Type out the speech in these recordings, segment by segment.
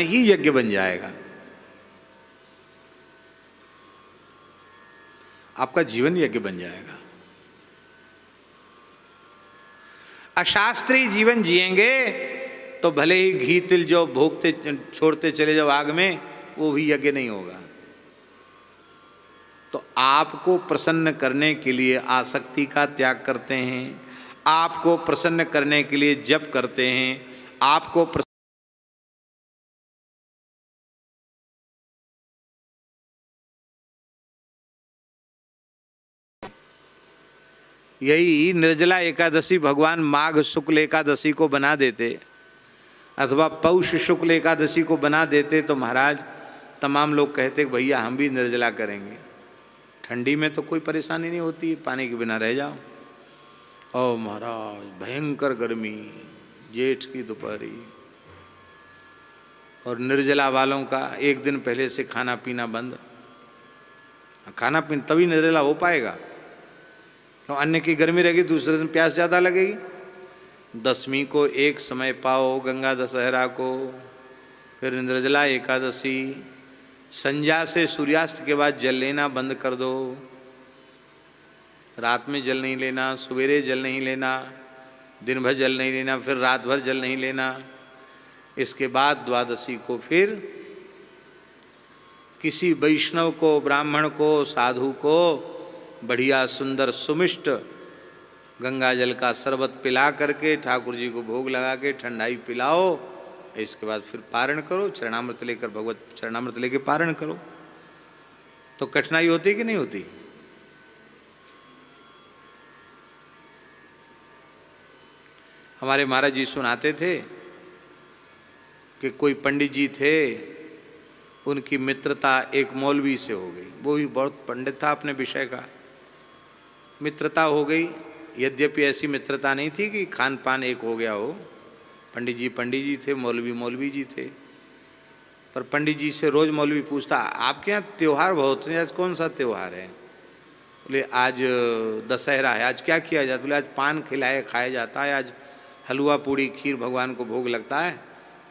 ही यज्ञ बन जाएगा। आपका जीवन यज्ञ बन जाएगा। अशास्त्रीय जीवन जिएंगे तो भले ही घी तिल जो भोगते छोड़ते चले जाओ आग में, वो भी यज्ञ नहीं होगा। तो आपको प्रसन्न करने के लिए आसक्ति का त्याग करते हैं, आपको प्रसन्न करने के लिए जप करते हैं, आपको यही निर्जला एकादशी भगवान माघ शुक्ल एकादशी को बना देते अथवा पौष शुक्ल एकादशी को बना देते तो महाराज तमाम लोग कहते कि भैया हम भी निर्जला करेंगे। ठंडी में तो कोई परेशानी नहीं होती, पानी के बिना रह जाओ। ओ महाराज भयंकर गर्मी, जेठ की दोपहरी, और निर्जला वालों का एक दिन पहले से खाना पीना बंद। खाना पीना तभी निर्जला हो पाएगा, तो अन्य की गर्मी रहेगी, दूसरे दिन प्यास ज़्यादा लगेगी। दसवीं को एक समय पाओ, गंगा दशहरा को, फिर निर्जला एकादशी, संध्या से सूर्यास्त के बाद जल लेना बंद कर दो। रात में जल नहीं लेना, सवेरे जल नहीं लेना, दिन भर जल नहीं लेना, फिर रात भर जल नहीं लेना। इसके बाद द्वादशी को फिर किसी वैष्णव को, ब्राह्मण को, साधु को बढ़िया सुंदर सुमिष्ट गंगा जल का शरबत पिला करके ठाकुर जी को भोग लगा के ठंडाई पिलाओ। इसके बाद फिर पारण करो, चरणामृत लेकर, भगवत चरणामृत लेकर पारण करो। तो कठिनाई होती कि नहीं होती? हमारे महाराज जी सुनाते थे कि कोई पंडित जी थे, उनकी मित्रता एक मौलवी से हो गई। वो भी बहुत पंडित था अपने विषय का, मित्रता हो गई। यद्यपि ऐसी मित्रता नहीं थी कि खान पान एक हो गया हो। पंडित जी थे, मौलवी जी थे। पर पंडित जी से रोज मौलवी पूछता, आपके यहाँ त्यौहार बहुत हैं, आज कौन सा त्यौहार है? बोले आज दशहरा है। आज क्या किया जाता? बोले आज पान खाया जाता है, आज हलवा पूड़ी खीर भगवान को भोग लगता है,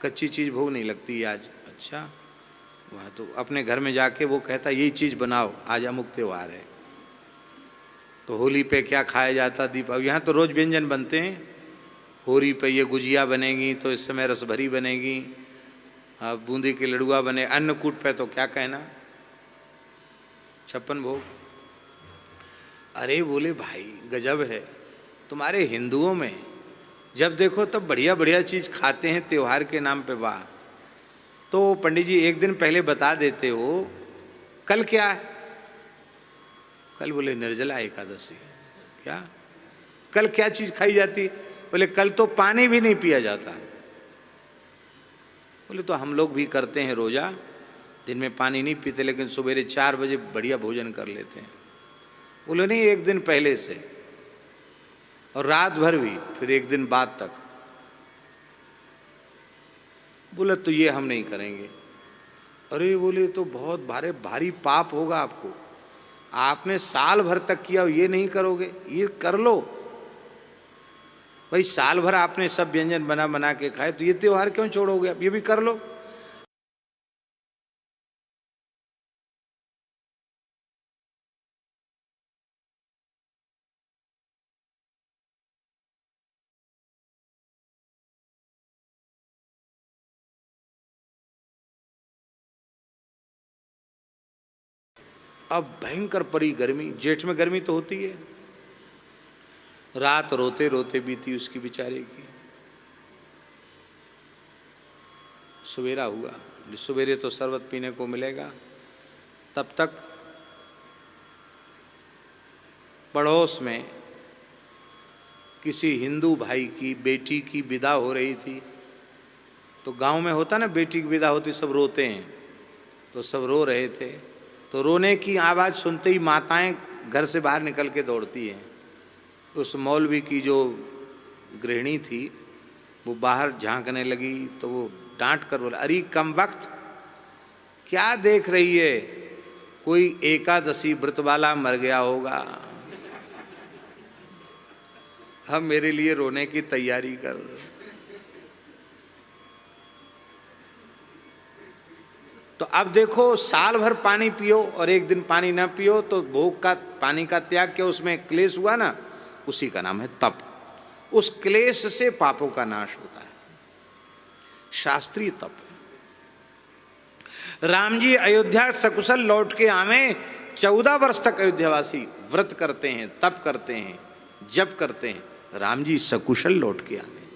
कच्ची चीज़ भोग नहीं लगती आज। अच्छा, वहाँ तो अपने घर में जाके वो कहता यही चीज़ बनाओ, आज अमुक त्यौहार है। तो होली पे क्या खाया जाता? दीपावली। यहाँ तो रोज़ व्यंजन बनते हैं। होली पे ये गुजिया बनेगी, तो इस समय रसभरी बनेगी, बूंदी के लड़ुआ बने। अन्नकूट पे तो क्या कहना, 56 भोग। अरे बोले भाई गजब है, तुम्हारे हिंदुओं में जब देखो तब बढ़िया बढ़िया चीज़ खाते हैं त्यौहार के नाम पे। वाह! तो पंडित जी एक दिन पहले बता देते हो कल क्या है? कल बोले निर्जला एकादशी। क्या कल क्या चीज़ खाई जाती? बोले कल तो पानी भी नहीं पिया जाता। बोले तो हम लोग भी करते हैं रोज़ा, दिन में पानी नहीं पीते, लेकिन सवेरे 4 बजे बढ़िया भोजन कर लेते हैं। बोले नहीं, एक दिन पहले से, और रात भर भी, फिर एक दिन बाद तक। बोले तो ये हम नहीं करेंगे। अरे बोले तो बहुत भारी पाप होगा आपको, आपने साल भर तक किया, ये नहीं करोगे? ये कर लो भाई, साल भर आपने सब व्यंजन बना बना के खाए, तो ये त्योहार क्यों छोड़ोगे? आप ये भी कर लो। अब भयंकर पड़ी गर्मी, जेठ में गर्मी तो होती है। रात रोते रोते बीती उसकी बेचारे की। सवेरा हुआ, सवेरे तो शरबत पीने को मिलेगा। तब तक पड़ोस में किसी हिंदू भाई की बेटी की विदा हो रही थी। तो गांव में होता ना, बेटी की विदा होती सब रोते हैं, तो सब रो रहे थे। तो रोने की आवाज़ सुनते ही माताएं घर से बाहर निकल के दौड़ती हैं। उस मौलवी की जो गृहिणी थी वो बाहर झांकने लगी, तो वो डांट कर बोला, अरे कम वक्त क्या देख रही है, कोई एकादशी व्रत वाला मर गया होगा, हम मेरे लिए रोने की तैयारी कर। तो अब देखो, साल भर पानी पियो और एक दिन पानी ना पियो तो भोग का, पानी का त्याग के उसमें क्लेश हुआ ना, उसी का नाम है तप। उस क्लेश से पापों का नाश होता है, शास्त्रीय तप है। राम जी अयोध्या सकुशल लौट के आवे, 14 वर्ष तक अयोध्यावासी व्रत करते हैं, तप करते हैं, जप करते हैं, राम जी सकुशल लौट के आवे।